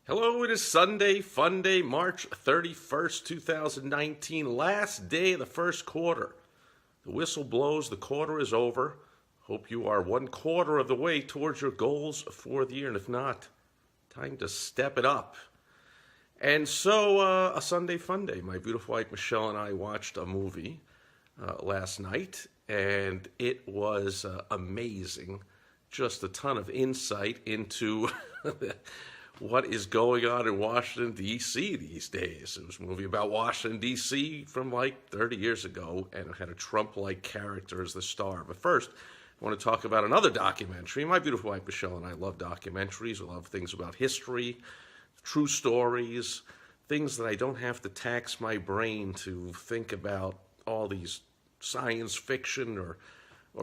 Hello, it is Sunday, Funday, March 31st, 2019, last day of the first quarter. The whistle blows, the quarter is over. Hope you are 1/4 of the way towards your goals for the year, and if not, time to step it up. And so, a Sunday Funday. My beautiful wife Michelle and I watched a movie last night, and it was amazing. Just a ton of insight into what is going on in Washington, D.C. these days. It was a movie about Washington, D.C. from like 30 years ago, and it had a Trump-like character as the star. But first, I want to talk about another documentary. My beautiful wife Michelle and I love documentaries. We love things about history, true stories, things that I don't have to tax my brain to think about all these science fiction or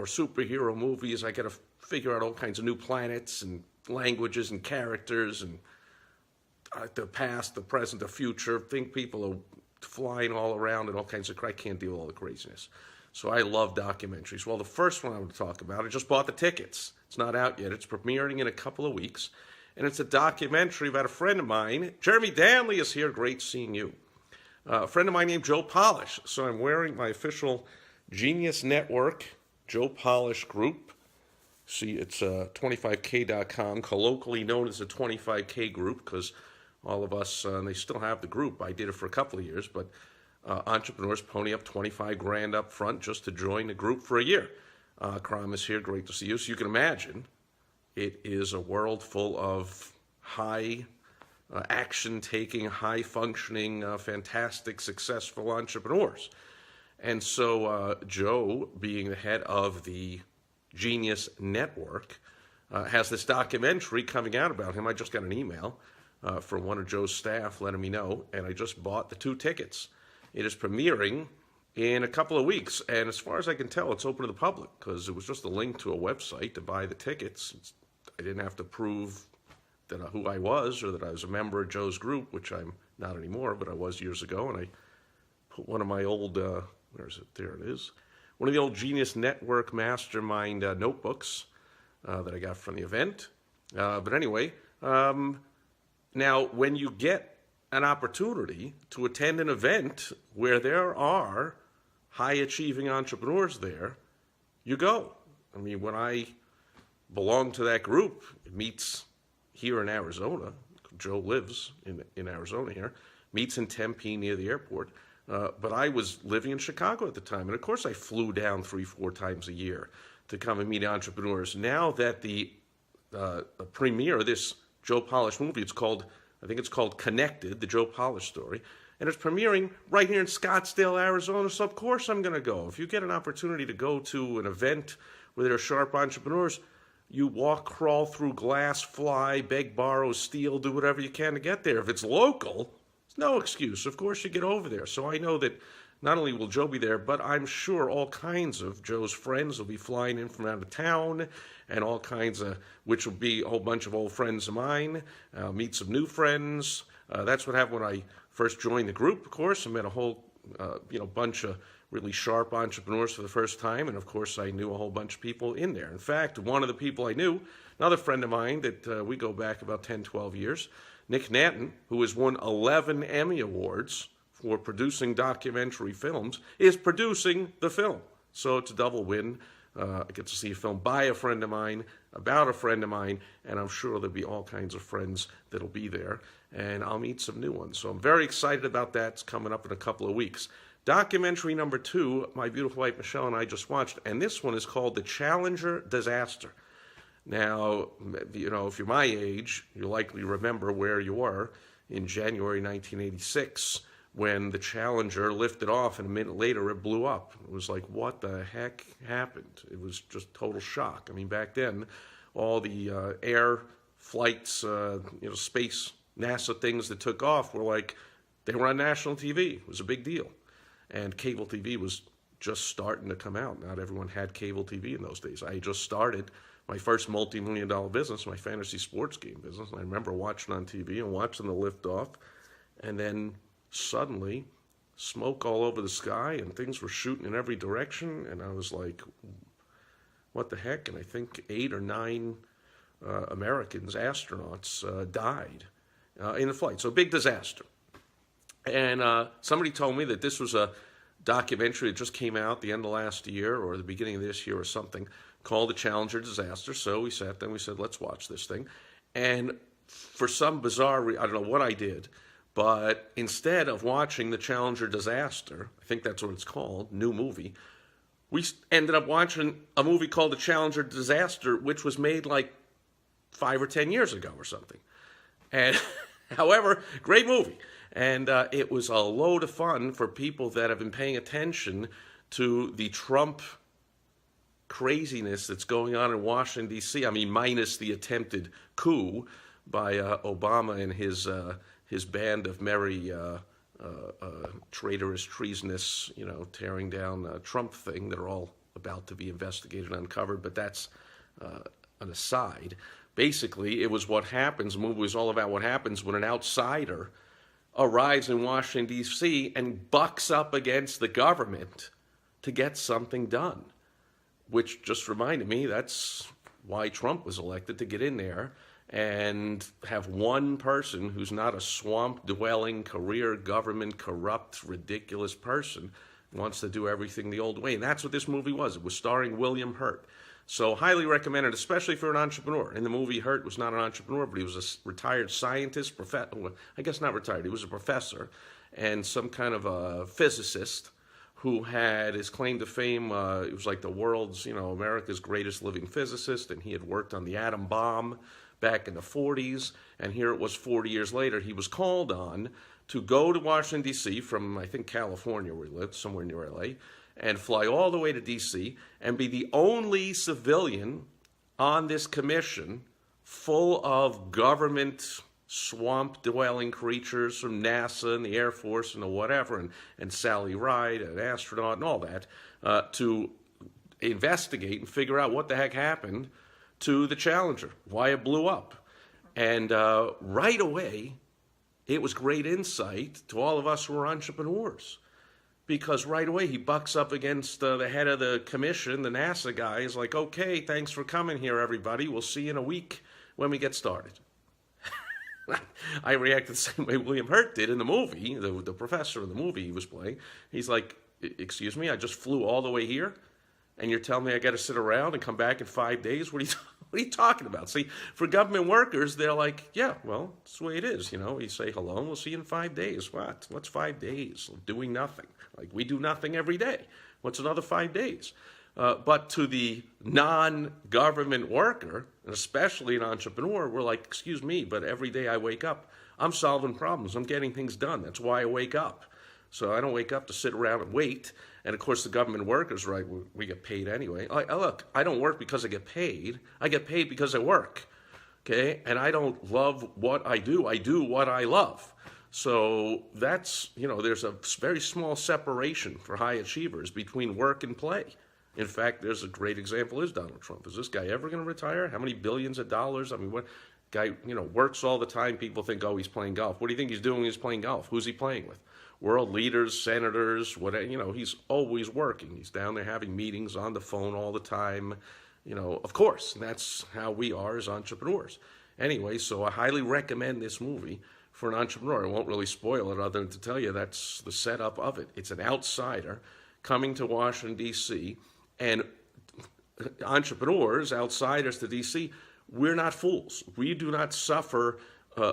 superhero movies. I got to figure out all kinds of new planets and languages and characters and the past, the present, the future. Think people are flying all around and all kinds of crap. I can't deal with all the craziness. So I love documentaries. Well, the first one I want to talk about, I just bought the tickets. It's not out yet. It's premiering in a couple of weeks. And it's a documentary about a friend of mine. Jeremy Danley is here. Great seeing you. A friend of mine named Joe Polish. So I'm wearing my official Genius Network Joe Polish group. See, it's 25k.com, colloquially known as the 25k group, because all of us, and they still have the group. I did it for a couple of years, but entrepreneurs pony up 25 grand up front just to join the group for a year. Kram is here, great to see you. So you can imagine, it is a world full of high action-taking, high-functioning, fantastic, successful entrepreneurs. And so Joe, being the head of the Genius Network, has this documentary coming out about him. I just got an email from one of Joe's staff letting me know, and I just bought the 2 tickets. It is premiering in a couple of weeks, and as far as I can tell, it's open to the public, because it was just a link to a website to buy the tickets. I didn't have to prove that who I was or that I was a member of Joe's group, which I'm not anymore, but I was years ago, and I put one of my old, where is it? There it is. One of the old Genius Network Mastermind notebooks that I got from the event. But anyway, now when you get an opportunity to attend an event where there are high-achieving entrepreneurs there, you go. I mean, when I belong to that group, it meets here in Arizona. Joe lives in Arizona here. Meets in Tempe near the airport. But I was living in Chicago at the time, and of course I flew down 3-4 times a year to come and meet entrepreneurs. Now that the premiere of this Joe Polish movie, I think it's called Connected, the Joe Polish story, and it's premiering right here in Scottsdale, Arizona, so of course I'm going to go. If you get an opportunity to go to an event where there are sharp entrepreneurs, you walk, crawl through glass, fly, beg, borrow, steal, do whatever you can to get there. If it's local, no excuse. Of course you get over there. So I know that not only will Joe be there, but I'm sure all kinds of Joe's friends will be flying in from out of town, and all kinds of, which will be a whole bunch of old friends of mine. Meet some new friends. That's what happened when I first joined the group, of course. I met a whole bunch of really sharp entrepreneurs for the first time, and of course I knew a whole bunch of people in there. In fact, one of the people I knew, another friend of mine that we go back about 10, 12 years, Nick Nanton, who has won 11 Emmy Awards for producing documentary films, is producing the film. So it's a double win. I get to see a film by a friend of mine, about a friend of mine, and I'm sure there'll be all kinds of friends that'll be there, and I'll meet some new ones. So I'm very excited about that. It's coming up in a couple of weeks. Documentary number 2, my beautiful wife Michelle and I just watched, and this one is called The Challenger Disaster. Now, if you're my age, you'll likely remember where you were in January 1986 when the Challenger lifted off, and a minute later it blew up. It was like, what the heck happened? It was just total shock. I mean, back then, all the air flights, space, NASA things that took off were like, they were on national TV. It was a big deal. And cable TV was just starting to come out. Not everyone had cable TV in those days. I just started my first multi-million-dollar business, my fantasy sports game business. And I remember watching on TV and watching the liftoff, and then suddenly smoke all over the sky and things were shooting in every direction, and I was like, what the heck? And I think 8 or 9 Americans, astronauts, died. in the flight. So a big disaster. And somebody told me that this was a documentary that just came out the end of last year or the beginning of this year or something called The Challenger Disaster. So we sat there and we said, let's watch this thing. And for some bizarre I don't know what I did, but instead of watching The Challenger Disaster, I think that's what it's called, new movie, we ended up watching a movie called The Challenger Disaster, which was made like 5 or 10 years ago or something. And however, great movie. And it was a load of fun for people that have been paying attention to the Trump craziness that's going on in Washington, D.C. I mean, minus the attempted coup by Obama and his band of merry traitorous, treasonous, tearing down Trump thing that are all about to be investigated and uncovered. But that's an aside. Basically, it was what happens. The movie was all about what happens when an outsider arrives in Washington, D.C. and bucks up against the government to get something done, which just reminded me that's why Trump was elected, to get in there and have one person who's not a swamp-dwelling, career government, corrupt, ridiculous person wants to do everything the old way. And that's what this movie was. It was starring William Hurt. So highly recommended, especially for an entrepreneur. In the movie, Hurt was not an entrepreneur, but he was a retired scientist, I guess not retired, he was a professor, and some kind of a physicist who had his claim to fame. He was like the world's, America's greatest living physicist, and he had worked on the atom bomb back in the 40s, and here it was 40 years later, he was called on to go to Washington, D.C. from, I think, California, where he lived, somewhere near L.A., and fly all the way to D.C. and be the only civilian on this commission full of government swamp-dwelling creatures from NASA and the Air Force and the whatever, and Sally Ride, an astronaut, and all that, to investigate and figure out what the heck happened to the Challenger, why it blew up. And right away, it was great insight to all of us who are entrepreneurs. Because right away he bucks up against the head of the commission, the NASA guy, is like, okay, thanks for coming here, everybody. We'll see you in a week when we get started. I reacted the same way William Hurt did in the movie, the professor in the movie he was playing. He's like, excuse me, I just flew all the way here, and you're telling me I got to sit around and come back in 5 days? What are you talking about? See, for government workers, they're like, yeah, well, that's the way it is. You say hello, and we'll see you in 5 days. What? What's 5 days? Doing nothing. Like, we do nothing every day. What's another 5 days? But to the non-government worker, and especially an entrepreneur, we're like, excuse me, but every day I wake up, I'm solving problems. I'm getting things done. That's why I wake up. So I don't wake up to sit around and wait. And, of course, the government workers, right, we get paid anyway. Look, I don't work because I get paid. I get paid because I work, okay? And I don't love what I do. I do what I love. So that's, there's a very small separation for high achievers between work and play. In fact, there's a great example is Donald Trump. Is this guy ever going to retire? How many billions of dollars? I mean, what guy, works all the time. People think, oh, he's playing golf. What do you think he's doing? He's playing golf. Who's he playing with? World leaders, senators, whatever. He's always working. He's down there having meetings on the phone all the time. Of course, and that's how we are as entrepreneurs. Anyway, so I highly recommend this movie for an entrepreneur. I won't really spoil it other than to tell you that's the setup of it. It's an outsider coming to Washington, D.C., and entrepreneurs, outsiders to D.C., we're not fools. We do not suffer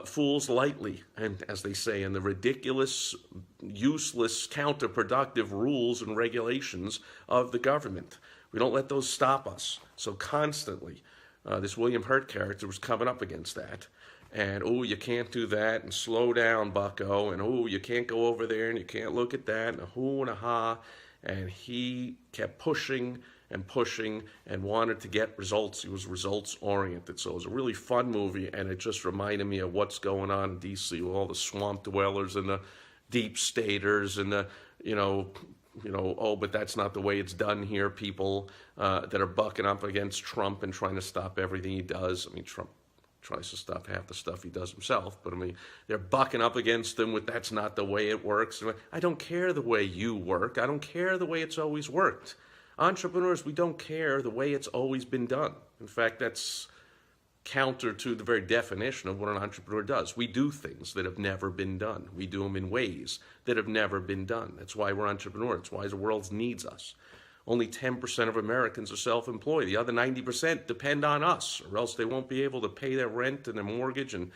fools lightly, and as they say, in the ridiculous, useless, counterproductive rules and regulations of the government. We don't let those stop us. So constantly, this William Hurt character was coming up against that. And, oh, you can't do that, and slow down, bucko, and, oh, you can't go over there, and you can't look at that, and a hoo and a ha. And he kept pushing and pushing and wanted to get results. He was results-oriented. So it was a really fun movie, and it just reminded me of what's going on in D.C. with all the swamp dwellers and the deep staters and the, oh, but that's not the way it's done here, people that are bucking up against Trump and trying to stop everything he does. I mean, Trump tries to stop half the stuff he does himself, but I mean, they're bucking up against him with that's not the way it works. I don't care the way you work. I don't care the way it's always worked. Entrepreneurs, we don't care the way it's always been done. In fact, that's counter to the very definition of what an entrepreneur does. We do things that have never been done. We do them in ways that have never been done. That's why we're entrepreneurs. That's why the world needs us. Only 10% of Americans are self-employed. The other 90% depend on us, or else they won't be able to pay their rent and their mortgage and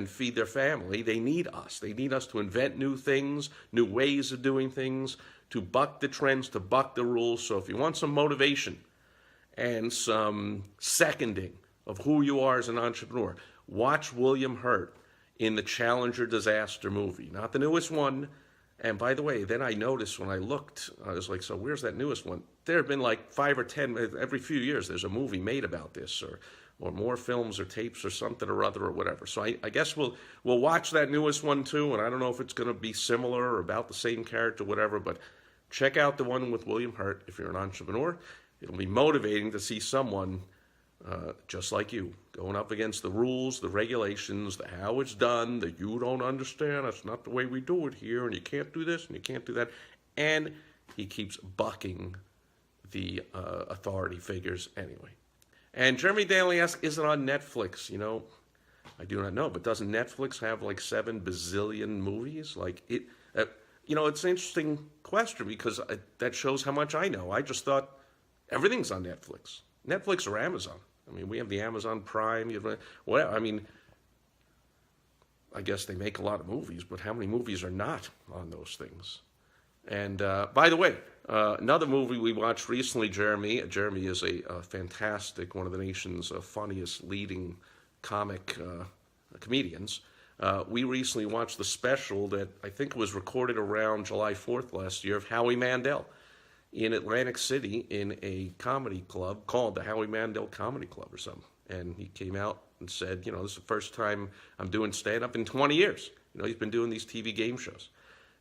feed their family. They need us. They need us to invent new things, new ways of doing things, to buck the trends, to buck the rules. So if you want some motivation and some seconding of who you are as an entrepreneur, watch William Hurt in the Challenger disaster movie. Not the newest one. And by the way, then I noticed when I looked, I was like, so where's that newest one? There have been like 5 or 10, every few years there's a movie made about this, or more films or tapes or something or other or whatever. So I guess we'll watch that newest one too, and I don't know if it's going to be similar or about the same character, whatever, but check out the one with William Hurt if you're an entrepreneur. It'll be motivating to see someone just like you, going up against the rules, the regulations, the how it's done, that you don't understand, that's not the way we do it here, and you can't do this, and you can't do that. And he keeps bucking the authority figures anyway. And Jeremy Daly asks, is it on Netflix? You know, I do not know, but doesn't Netflix have like 7 bazillion movies? Like it, you know, it's an interesting question because that shows how much I know. I just thought everything's on Netflix. Netflix or Amazon. I mean, we have the Amazon Prime. Well, I mean, I guess they make a lot of movies, but how many movies are not on those things? And by the way, another movie we watched recently, Jeremy. Jeremy is a fantastic, one of the nation's funniest leading comic comedians. We recently watched the special that I think was recorded around July 4th last year of Howie Mandel in Atlantic City in a comedy club called the Howie Mandel Comedy Club or something. And he came out and said, you know, this is the first time I'm doing stand-up in 20 years. You know, he's been doing these TV game shows.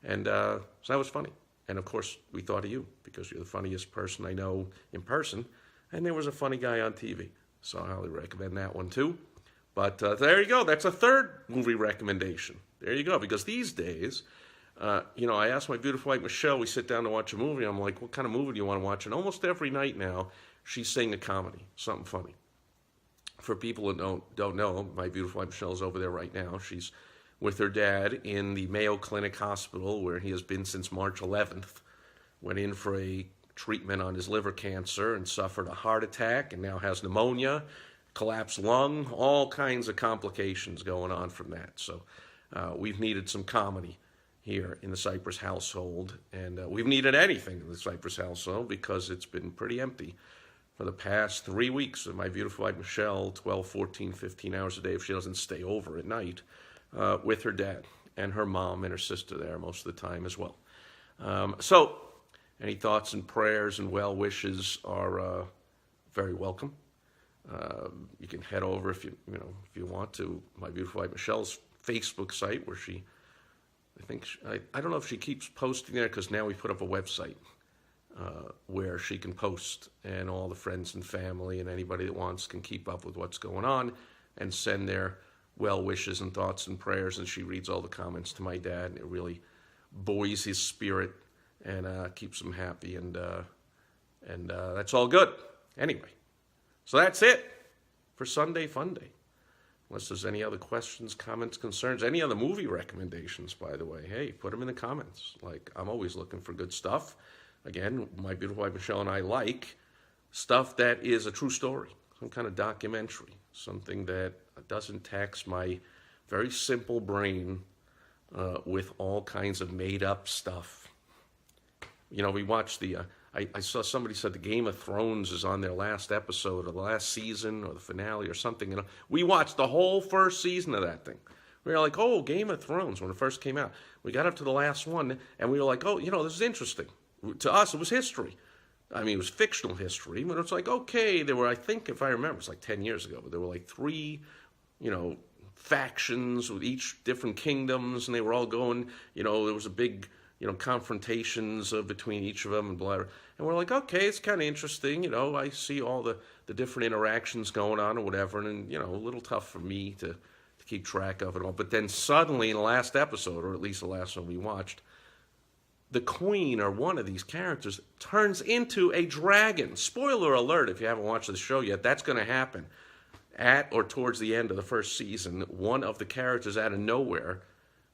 And so that was funny. And of course, we thought of you because you're the funniest person I know in person. And there was a funny guy on TV. So I highly recommend that one too. But there you go. That's a third movie recommendation. There you go. Because these days, you know, I asked my beautiful wife, Michelle, we sit down to watch a movie. I'm like, what kind of movie do you want to watch? And almost every night now, she's saying a comedy, something funny. For people who don't know, my beautiful wife, Michelle's over there right now. She's with her dad in the Mayo Clinic Hospital, where he has been since March 11th. Went in for a treatment on his liver cancer and suffered a heart attack and now has pneumonia, collapsed lung, all kinds of complications going on from that. So we've needed some comedy here in the Sipress household, and we've needed anything in the Sipress household because it's been pretty empty for the past 3 weeks. And my beautiful wife Michelle, 12, 14, 15 hours a day if she doesn't stay over at night, with her dad and her mom and her sister there most of the time as well. So any thoughts and prayers and well wishes are very welcome. You can head over if you want to my beautiful wife Michelle's Facebook site where she, I don't know if she keeps posting there because now we put up a website where she can post and all the friends and family and anybody that wants can keep up with what's going on and send their well wishes and thoughts and prayers, and she reads all the comments to my dad, and it really buoys his spirit and keeps him happy, and that's all good. Anyway, so that's it for Sunday Funday. Unless there's any other questions, comments, concerns, any other movie recommendations, by the way, hey, put them in the comments. Like, I'm always looking for good stuff. Again, my beautiful wife Michelle and I like stuff that is a true story, some kind of documentary, something that doesn't tax my very simple brain with all kinds of made-up stuff. You know, we watched I saw somebody said the Game of Thrones is on their last episode or the last season or the finale or something. You know, we watched the whole first season of that thing. We were like, oh, Game of Thrones when it first came out. We got up to the last one, and we were like, oh, you know, this is interesting. To us, it was history. I mean, it was fictional history, but it's like, okay, there were, I think, if I remember, it's like 10 years ago, but there were like 3, factions with each different kingdoms, and they were all going, there was a big, confrontations between each of them and blah, blah. And we're like, okay, it's kind of interesting, I see all the different interactions going on or whatever, and, a little tough for me to keep track of it all. But then suddenly in the last episode, or at least the last one we watched, the queen or one of these characters turns into a dragon. Spoiler alert if you haven't watched the show yet, that's going to happen. at or towards the end of the first season, one of the characters out of nowhere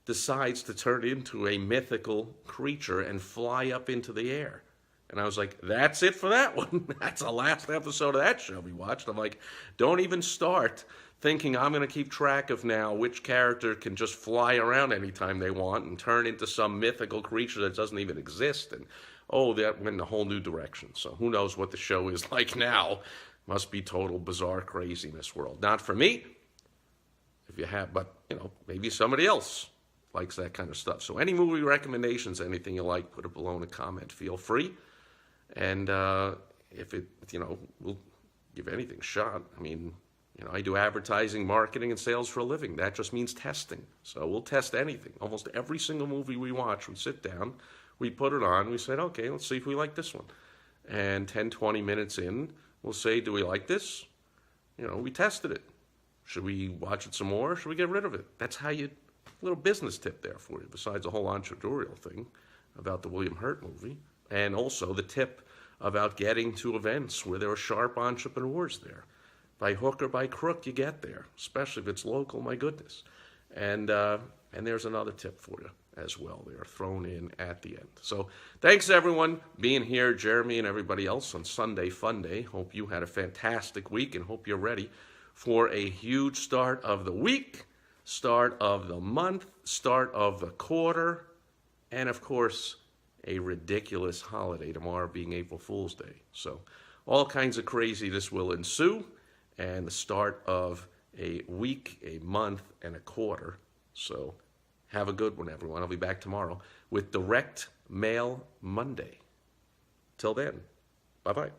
decides to turn into a mythical creature and fly up into the air. And I was like, that's it for that one. That's the last episode of that show we watched. I'm like, don't even start thinking I'm going to keep track of now which character can just fly around anytime they want and turn into some mythical creature that doesn't even exist. And, oh, that went in a whole new direction. So who knows what the show is like now. Must be total bizarre craziness world. Not for me, if you have, but, maybe somebody else likes that kind of stuff. So any movie recommendations, anything you like, put it below in a comment. Feel free. And if it, we'll give anything a shot. I mean, I do advertising, marketing, and sales for a living. That just means testing. So we'll test anything. Almost every single movie we watch, we sit down, we put it on, we said, okay, let's see if we like this one. And 10, 20 minutes in, we'll say, do we like this? We tested it. Should we watch it some more? Should we get rid of it? That's how little business tip there for you, besides the whole entrepreneurial thing about the William Hurt movie. And also the tip about getting to events where there are sharp entrepreneurs there. By hook or by crook, you get there, especially if it's local, my goodness. And there's another tip for you as well. They are thrown in at the end. So thanks, everyone, being here, Jeremy and everybody else on Sunday Funday. Hope you had a fantastic week and hope you're ready for a huge start of the week, start of the month, start of the quarter, and, of course, a ridiculous holiday tomorrow being April Fool's Day. So all kinds of craziness will ensue, and the start of a week, a month, and a quarter. So have a good one, everyone. I'll be back tomorrow with Direct Mail Monday. Till then, bye-bye.